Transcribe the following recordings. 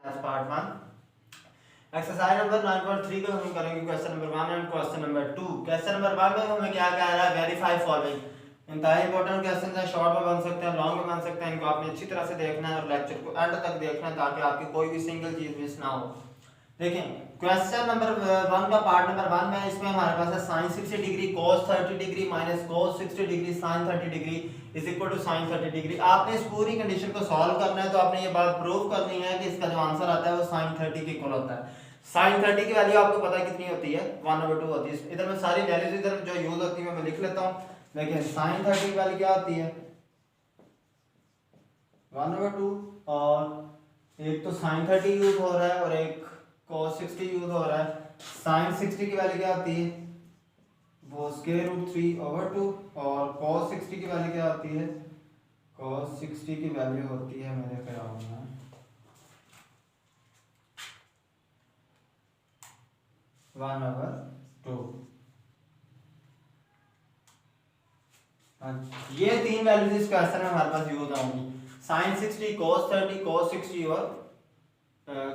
Part 1 exercise number 9.3 को हम करेंगे question number 1 and question number 2। Question number 1 में हमें क्या कह रहा है, वेरीफाई फॉलोइंग। इंतहाई इंपॉर्टेंट क्वेश्चन है, शॉर्ट में बन सकते हैं, लॉन्ग में बन सकते हैं। इनको आपने अच्छी तरह से देखना है और लेक्चर को एंड तक देखना है ताकि आपकी कोई भी सिंगल चीज मिस ना हो। देखें क्वेश्चन नंबर 1 का पार्ट नंबर 1 में इसमें हमारे पास है sin 60 degree cos 30 degree minus cos 60 degree sin 30 degree is equal to sin 30 degree. आपने इस पूरी कंडीशन को सॉल्व करना है तो आपने ये बात प्रूव करनी है कि इसका जो आंसर आता है वो sin 30 के इक्वल होता है। sin 30 की वैल्यू आपको पता है कितनी होती है, 1/2 होती है। इधर मैं सारी वैल्यूज इधर जो यूज होती है मैं लिख लेता हूं। देखिए sin 30 की वैल्यू क्या होती है, 1/2, और एक तो sin 30 यूज हो रहा है और एक cos 60 यूज हो रहा है। sin 60 की वैल्यू क्या होती है, वो √3/2, और cos 60 की वैल्यू क्या होती है, cos 60 की वैल्यू होती है मेरे ख्याल में 1/2। ये तीन वैल्यूज इस क्वेश्चन में हमारे पास यूज होंगी, sin 60 cos 30 cos 60 और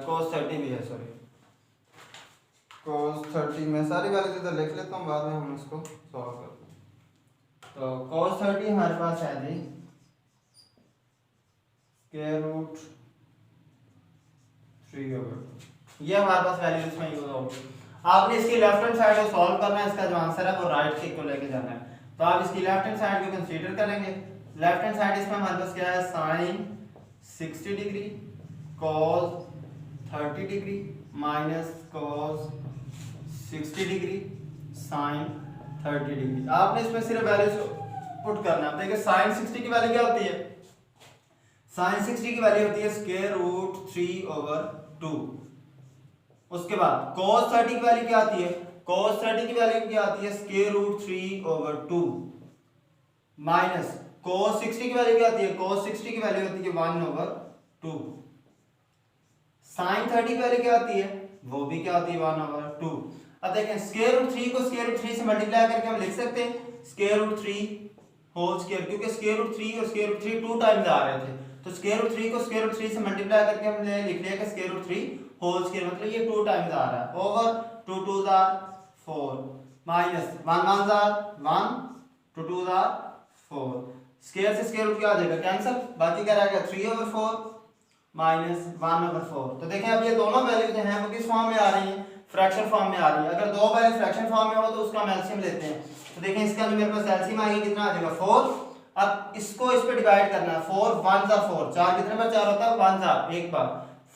cos 30 भी है, सॉरी cos 30 में सारी वैल्यूज इधर लिख लेता हूँ, बाद में हम इसको सॉल्व करते हैं। तो cos 30 हमारे पास है जी √3/2, ये हमारे पास वैल्यू इसमें यूज होगी। आपने इसकी लेफ्ट हैंड साइड को सॉल्व करना है, इसका जो आंसर है वो राइट के को लेके जाना है। तो आप इसकी लेफ्ट हैंड साइड को कंसीडर करेंगे। लेफ्ट हैंड साइड इसमें हमारे पास क्या है, sin 60 degree cos 30 degree minus cos 60 degree sin 30 degree. आपने इसमें सिर्फ वैल्यूज पुट करना है। देखिए sin 60 की वैल्यू क्या होती है, sin 60 की वैल्यू होती है √3/2। उसके बाद cos 30 की वैल्यू क्या आती है, cos 30 की वैल्यू क्या आती है √3/2 माइनस cos 60 की वैल्यू क्या आती है, cos 60 की वैल्यू होती है 1/2। sin 30 की वैल्यू क्या आती है, वो भी क्या होती है 1/2। अब देखें √3 को √3 से मल्टीप्लाई करके हम लिख सकते हैं √3 होल स्क्वायर, क्योंकि √3 और √3 2 टाइम्स आ रहे थे, तो √3 को √3 से मल्टीप्लाई करके हमने लिख लिया कि √3 होल स्क्वायर, मतलब ये 2 टाइम्स आ रहा है, over 2 2s are 4 minus 1 1s are 1 2 2s are 4। Square से स्क्वायर रूट क्या आ जाएगा, कैंसिल, बाकी क्या रहेगा 3/4 माइनस 1/4। तो देखें अब ये दोनों वैल्यू जो हैं वो किस फॉर्म में आ रही हैं, फ्रैक्शन फॉर्म में आ रही है। अगर दो वैल्यू फ्रैक्शन फॉर्म में हो तो उसका हम एलसीएम लेते हैं। तो देखें इसका जो मेरे पास एलसीएम आएगा कितना आ जाएगा 4। अब इसको इस पे डिवाइड करना है, 4 1s are 4, 4 कितने बार 4 होता है, 1s are एक बार,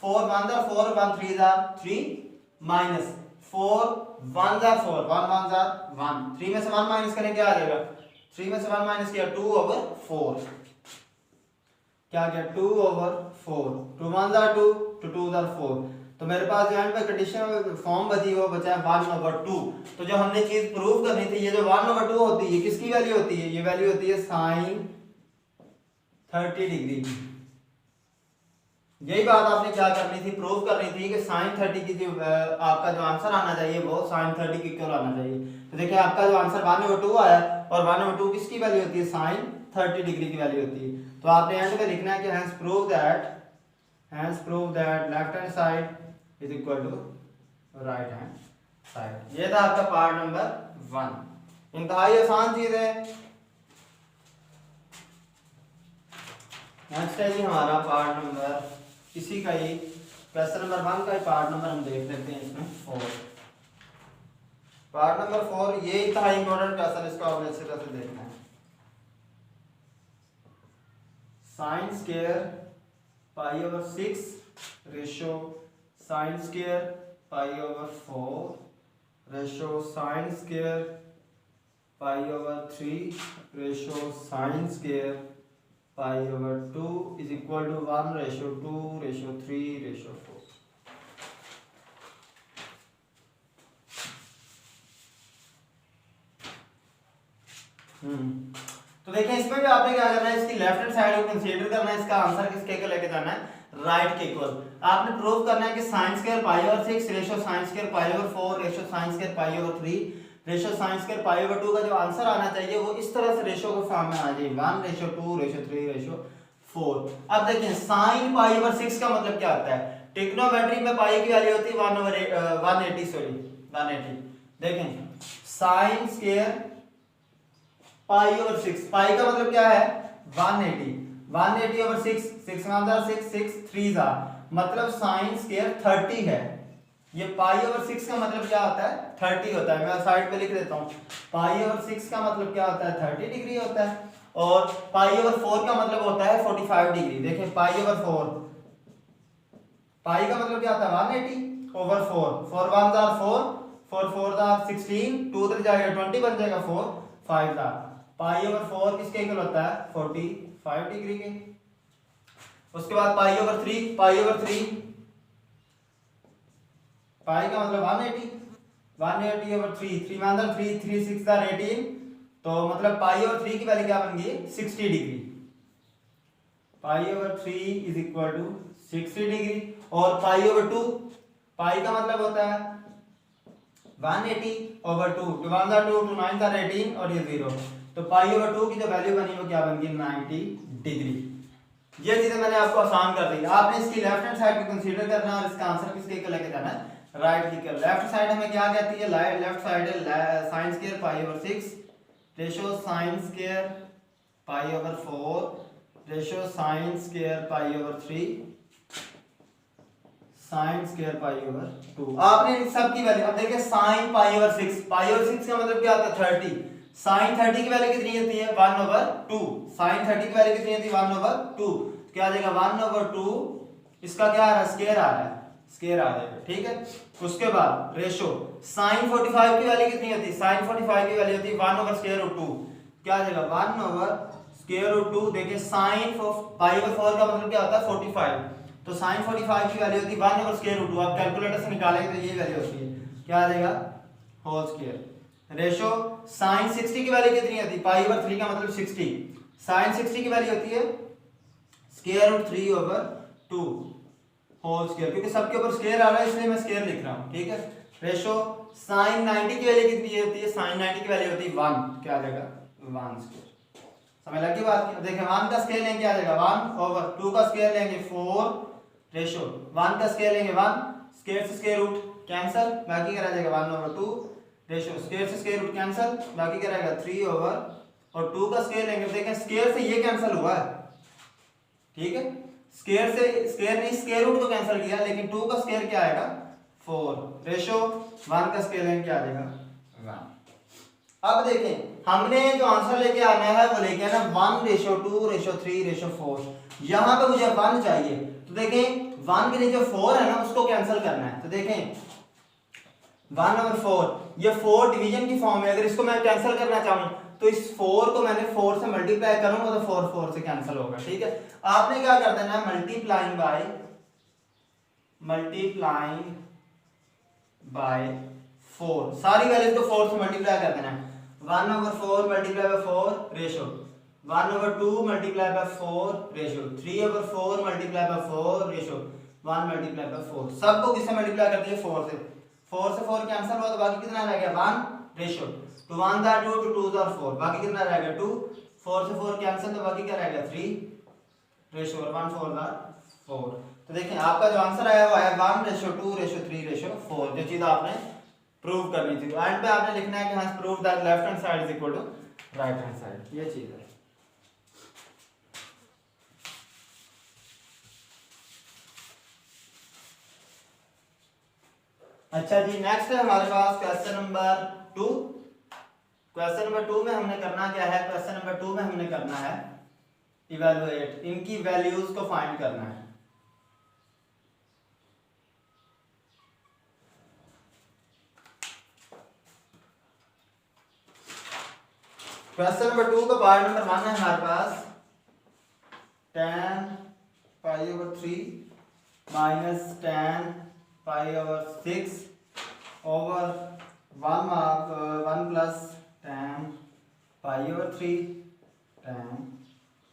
4 1s are 4 1 3s are 3 minus 4 1s are 4 1 1s are 1, 3 में से 1 माइनस करें क्या आ जाएगा, 3 में से 1 माइनस किया 2/4, क्या गया 2/4, 2 1s are 2 2 2s are 4। तो मेरे पास जो है कंडीशन फॉर्म बची वो बचा है 1/2। तो जो हमने चीज प्रूव करनी थी, ये जो 1/2 होती है किसकी वैल्यू होती है, ये वैल्यू होती है sin 30 डिग्री की। यही बात आपने क्या करनी थी, प्रूव करनी थी कि sin 30 की जो आपका जो आंसर आना चाहिए वो sin 30 की क्यों आना चाहिए। तो देखिए आपका जो आंसर 1/2 आया, और 1/2 किसकी वैल्यू होती है, sin 30 डिग्री की वैल्यू होती है। तो आपने एंड में लिखना है कि hence prove that left hand side is equal to right hand side। ये था आपका पार्ट नंबर 1, इंतहाई आसान चीज है। नेक्स्ट है जी हमारा पार्ट नंबर, इसी का ही क्वेश्चन नंबर 1 का ही पार्ट नंबर हम देख लेते हैं इसमें 4। पार्ट नंबर 4 ये इंतहाई इंपॉर्टेंट क्वेश्चन, इसको आपने अच्छी तरह से देखना है। sin square π/6 ratio sin square π/4 ratio sin square π/3 ratio sin square π/2 is equal to 1/2/3/4। तो देखिए इसमें भी आपने क्या करना है, इसकी लेफ्ट हैंड साइड को कंसीडर करना है, इसका आंसर किसके को लेके जाना है, राइट के इक्वल। आपने प्रूव करना है कि sin square π/6 ratio sin square π/4 ratio sin square π/3 ratio sin square π/2 का जो आंसर आना चाहिए वो इस तरह से रेशो के फॉर्म में आ जाए 1/2/3/4। अब देखिए sin π/6 का मतलब क्या होता है, ट्रिग्नोमेट्री में पाई की वैल्यू होती है 180, सॉरी 180। देखें साइन स्क्वायर पाई ओवर 6, पाई का मतलब क्या है 180, 180 ओवर 6, 6 6 6 3 जा, मतलब साइन स्क्वायर 30 है। ये पाई ओवर 6 का मतलब क्या होता है 30 होता है। मैं साइड पे लिख देता हूँ, पाई ओवर 6 का मतलब क्या होता है 30 डिग्री होता है, और पाई ओवर 4 का मतलब होता है 45 डिग्री। देखें पाई ओवर 4, पाई का मतलब क्या होता है 180 ओवर 4, 4 1 जार 4, 4 4 जार 16, 2 उधर जाएगा 20 बन जाएगा 4 5 जार, पाई ओवर 4 किसके इक्वल होता है 45 डिग्री के। उसके बाद पाई ओवर 3, पाई ओवर 3, पाई का मतलब 180, 180 ओवर 3, 3 1 जार 3, 3 6 जार 18, तो मतलब पाई ओवर 3 की वैल्यू क्या बन गई 60 degree. Pi over 3 is equal to 60 degree. और पाई ओवर 2, पाई का मतलब होता है 180 ओवर 2, 2 1 जार 2, 2 9 जार 18 और ये 0, तो पाई ओवर 2 की जो वैल्यू बनी वो क्या बन गई 90 डिग्री। ये चीजें मैंने आपको आसान कर दी। आपने इसकी लेफ्ट हैंड साइड को कंसीडर करना और इसका आंसर किसके इक्वल लेके जाना है राइट की। लेफ्ट साइड हमें क्या कहती है, लेफ्ट साइड है sine square pi over 6 ratio sine square pi over 4 ratio sine square pi over 3 sine square pi over 2। आपने इन सब की वैल्यू, अब देखिए sine pi over 6, pi over 6 का मतलब क्या होता है 30, साइन 30 की वैल्यू कितनी होती है 1 ओवर 2, साइन 30 की वैल्यू कितनी होती है 1 ओवर 2, क्या आ जाएगा 1 ओवर 2, इसका क्या आ रहा है स्क्वायर आ रहा है, स्क्वायर आ जाएगा, ठीक है। उसके बाद रेशो साइन 45 की वैल्यू कितनी होती है, साइन 45 की वैल्यू होती है 1 ओवर स्क्वायर रूट 2, क्या आ जाएगा 1 ओवर स्क्वायर रूट 2। देखिए साइन पाई ओवर 4 का मतलब क्या होता है 45, तो साइन 45 की वैल्यू होती है 1 ओवर स्क्वायर रूट 2, आप कैलकुलेटर से निकालेंगे तो ये वैल्यू होती है, क्या आ जाएगा होल स्क्वायर। रेशो साइन 60 की वैल्यू कितनी होती है, पाई ओवर 3 का मतलब 60, साइन 60 की वैल्यू होती है square root 3 over 2 whole square, क्योंकि सबके ऊपर स्क्वायर आ रहा है इसलिए मैं स्क्वायर लिख रहा हूं, ठीक है। रेशो साइन 90 की वैल्यू कितनी होती है, साइन 90 की वैल्यू होती है 1, क्या आ जाएगा 1 स्क्वायर। समझ लगी बात। देखिए 1 का स्क्वायर लेंगे क्या आ जाएगा 1 ओवर 2 का स्क्वायर लेंगे 4 रेशो 1 का स्क्वायर लेंगे 1, स्क्वायर से स्क्वायर रूट कैंसिल, बाकी क्या रह जाएगा 1 ओवर 2 रेशो स्क्वायर से स्क्वायर रूट कैंसिल, बाकी क्या रहेगा 3 ओवर, और 2 का स्क्वायर लेंगे, देखें स्क्वायर से ये कैंसिल हुआ है, ठीक है, स्क्वायर से स्क्वायर नहीं स्क्वायर रूट को कैंसिल किया, लेकिन 2 का स्क्वायर क्या आएगा 4 रेशो 1 का स्क्वायर लेंगे क्या आ जाएगा 1। अब देखें हमने जो आंसर लेके आना है वो लेके आना 1 रेशो 2 रेशो 3 रेशो 4, यहां पे मुझे 1 चाहिए, तो देखें 1 के नीचे 4 है ना उसको कैंसिल करना है, तो देखें 1 ओवर 4, ये 4 डिवीजन की फॉर्म है, अगर इसको मैं कैंसिल करना चाहूं तो इस 4 को मैंने 4 से मल्टीप्लाई करूंगा तो 4 4 से कैंसिल होगा, ठीक है। आपने क्या कर देना है मल्टीप्लाइंग बाय 4, सारी वैल्यूज को 4 से मल्टीप्लाई कर देना है। 1 over 4 multiply by 4 ratio 1 over 2 multiply by 4 ratio 3 over 4 multiply by 4 ratio 1 multiply by 4, सबको किससे मल्टीप्लाई कर दिया 4 से, 4 से 4 कैंसिल हुआ तो बाकी कितना रह गया 1 रेशो 2 1 जार 2 2 2 जार 4, बाकी कितना रह गया 2, 4 से 4 कैंसिल तो बाकी क्या रह गया 3 रेशो 1 4 जार 4। तो देखें आपका जो आंसर आया वो आया 1 रेशो 2 रेशो 3 रेशो 4, जो चीज आपने प्रूव करनी थी। एंड पे आपने लिखना है कि हाँ prove that left hand side is equal to right hand side, ये चीज है। अच्छा जी नेक्स्ट है हमारे पास क्वेश्चन नंबर 2। क्वेश्चन नंबर 2 में हमने करना क्या है, क्वेश्चन नंबर 2 में हमने करना है इवैल्यूएट, इनकी वैल्यूज को फाइंड करना है। क्वेश्चन नंबर 2 का पार्ट नंबर 1 है हमारे पास tan पाई over 3 minus tan pi over 6 over 1 plus tan पाई ओवर 3 tan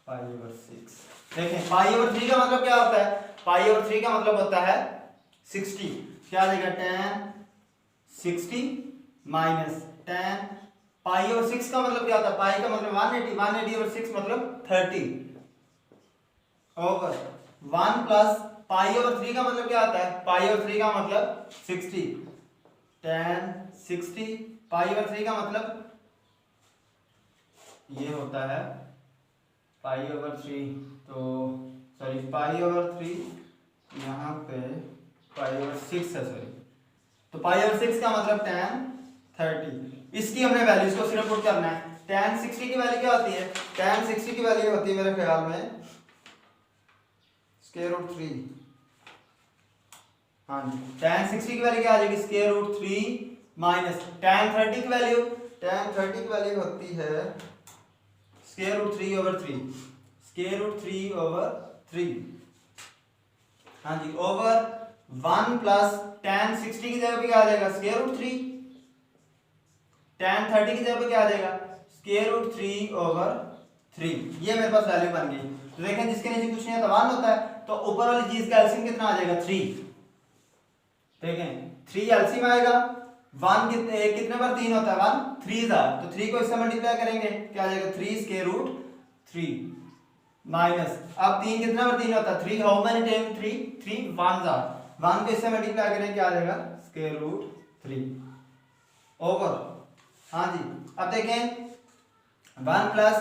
पाई ओवर 6। देखें पाई ओवर 3 का मतलब क्या होता है, पाई ओवर 3 का मतलब होता है 60, क्या आ जाएगा tan 60 minus tan pi over 6 का मतलब क्या होता है, पाई का मतलब 180, 180 ओवर 6 मतलब 30 ओवर 1 प्लस पाई ओवर 3 का मतलब क्या आता है? पाई ओवर 3 का मतलब 60, tan 60 पाई ओवर 3 का मतलब ये होता है पाई ओवर 3, तो सॉरी पाई ओवर 3 यहाँ पे पाई ओवर 6 है, सॉरी, तो पाई ओवर 6 का मतलब tan 30। इसकी हमने वैल्यूज को सिर्फ पुट करना है। tan 60 की वैल्यू क्या होती है? tan 60 की वैल्यू होती है मेरे ख्याल में स्क्वायर रूट 3। हाँ जी, tan 60 की वैल्यू क्या आ जाएगी? स्क्वायर रूट 3 माइनस tan 30 की वैल्यू, tan 30 की वैल्यू होती है square root 3 over 3, square root 3 over 3। हाँ जी, ओवर 1 प्लस tan 60 की जगह पे क्या आ जाएगा? Square root 3। tan 30 की जगह पे क्या आ जाएगा? Square root 3 over 3। ये मेरे पास वैल्यू बन गई। तो देखें जिसके नीचे कुछ नहीं है तो 1 होता है, तो ऊपर वाली चीज का एलसीएम कितना आ जाएगा? 3। देखें 3 एलसीएम आएगा। 1 कितने बार 3 होता है? 1 3 था, तो 3 को इससे मल्टीप्लाई करेंगे, क्या आ जाएगा? 3 स्क्वायर रूट 3 माइनस, अब 3 कितने बार 3 होता है? 3 हाउ मेनी टाइम 3? 3 1 था, 1 को इससे मल्टीप्लाई करें, क्या आ जाएगा? Square root 3 over. हाँ जी, अब देखें 1 प्लस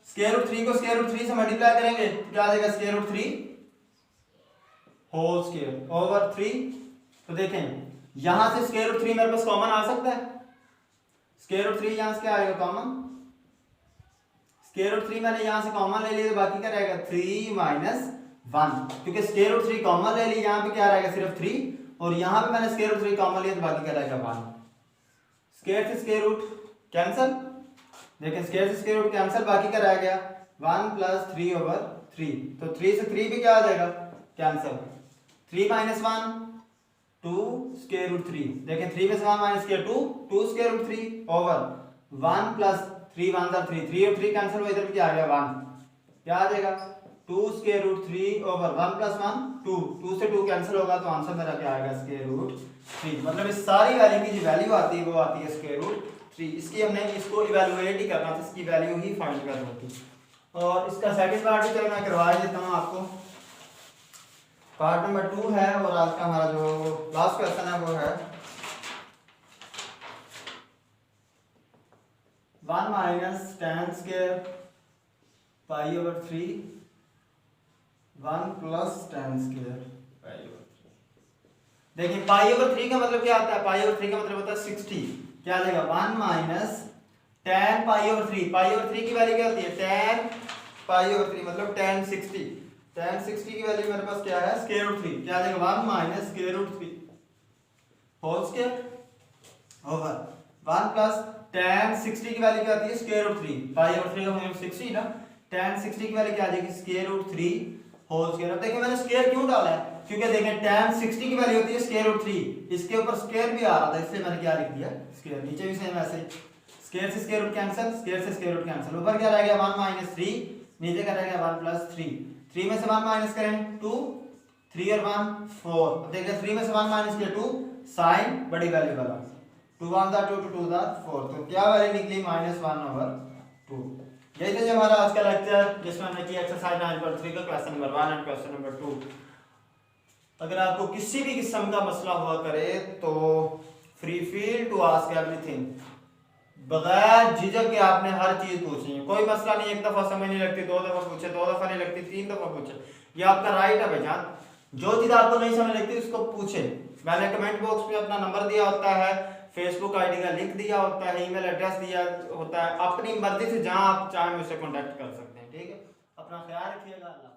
स्क्वायर रूट 3 को स्क्वायर रूट 3 से मल्टीप्लाई करेंगे, तो क्या आ जाएगा? Square root 3 whole square over 3। तो देखें यहां से स्क्वायर रूट 3 मेरे पास कॉमन आ सकता है। स्क्वायर रूट 3 यहां से क्या आएगा? कॉमन। स्क्वायर रूट 3 मैंने यहां से कॉमन ले लिया, तो बाकी क्या रहेगा? 3 माइनस 1, क्योंकि स्क्वायर रूट 3 कॉमन ले लिया, यहां पे क्या रहेगा? सिर्फ 3, और यहां पे मैंने स्क्वायर रूट 3 कॉमन लिया, तो बाकी क्या रहेगा? 1। स्क्वायर से स्क्वायर रूट कैंसिल, देखें स्क्वायर से स्क्वायर रूट कैंसिल, बाकी क्या रह गया? 1 प्लस 3 ओवर 3, तो 3 से 3 भी क्या आ जाएगा? कैंसिल। 3 माइनस 1 2 स्क्वायर रूट 3, देखें 3 में से 1 माइनस किया 2, 2 स्क्वायर रूट 3 ओवर 1 प्लस 3 1 जा 3, 3 और 3 कैंसिल हुआ, इधर भी क्या आ गया? 1, क्या आ जाएगा? 2 स्क्वायर रूट 3 ओवर 1 प्लस 1 2, 2 से 2 कैंसिल होगा, तो आंसर मेरा क्या आएगा? Square root 3। मतलब इस सारी वैल्यू की जो वैल्यू आती है वो आती है स्क्वायर रूट 3। इसकी हमने इसको इवैल्यूएट ही करना था, इसकी वैल्यू ही फाइंड करनी थी। और इसका सेकंड पार्ट भी चलो मैं करवा देता हूँ आपको। पार्ट नंबर 2 है, और आज का हमारा जो लास्ट क्वेश्चन है वो है 1 minus tan square pi over 3 1 plus tan square pi over 3। देखिए पाई ओवर 3 का मतलब क्या आता है? पाई ओवर 3 का मतलब होता है 60। क्या आ जाएगा? 1 माइनस tan पाई ओवर 3, पाई ओवर 3 की वैल्यू क्या होती है? tan पाई ओवर 3 मतलब tan 60, tan 60 की वैल्यू मेरे पास क्या है? स्क्वायर रूट 3, क्या आ जाएगा? 1 minus square root 3 whole square over 1 plus tan 60 की वैल्यू क्या आती है? स्क्वायर रूट 3, पाई ओवर 3 का मतलब 60 ना, tan 60 की वैल्यू क्या आ जाएगी? Square root 3 whole square. अब देखिए मैंने स्क्वायर क्यों डाला है? क्योंकि देखें tan 60 की वैल्यू होती है स्क्वायर रूट 3, इसके ऊपर स्क्वायर भी आ रहा था, इसलिए मैंने क्या लिख दिया? स्क्वायर। नीचे भी सेम ऐसे, स्क्वायर से स्क्वायर रूट कैंसिल, स्क्वायर से स्क्वायर रूट कैंसिल, ऊपर क्या रह गया? 1 माइनस 3, नीचे क्या रह गया? 1 प्लस 3, 3 में से 1 माइनस करें 2, 3 और 1 4, अब देखिए 3 में से 1 माइनस किया 2, साइन बड़ी वैल्यू वाला, 2 1 था 2 2 2 था 4, तो क्या वैल्यू निकली? -1 ओवर 2। यही था जो हमारा आज का लेक्चर, जिसमें हमने किया एक्सरसाइज 9.3 का क्वेश्चन नंबर 1 और क्वेश्चन नंबर 2। अगर आपको किसी भी किस्म का मसला हुआ करे तो free feel to ask everything, बगैर झिझक के आपने हर चीज पूछनी है। कोई मसला नहीं, एक दफा समझ नहीं लगती 2 दफा पूछे, 2 दफा नहीं लगती 3 दफा पूछे, ये आपका राइट है भाईजान। जो चीज आपको नहीं समझ लगती उसको पूछे। मैंने कमेंट बॉक्स में अपना नंबर दिया होता है, फेसबुक आईडी का लिंक दिया होता है, ईमेल एड्रेस दिया होता है, अपनी मर्जी से जहां आप चाहें मुझसे कांटेक्ट कर सकते हैं। ठीक है, अपना ख्याल रखिएगा। अल्लाह।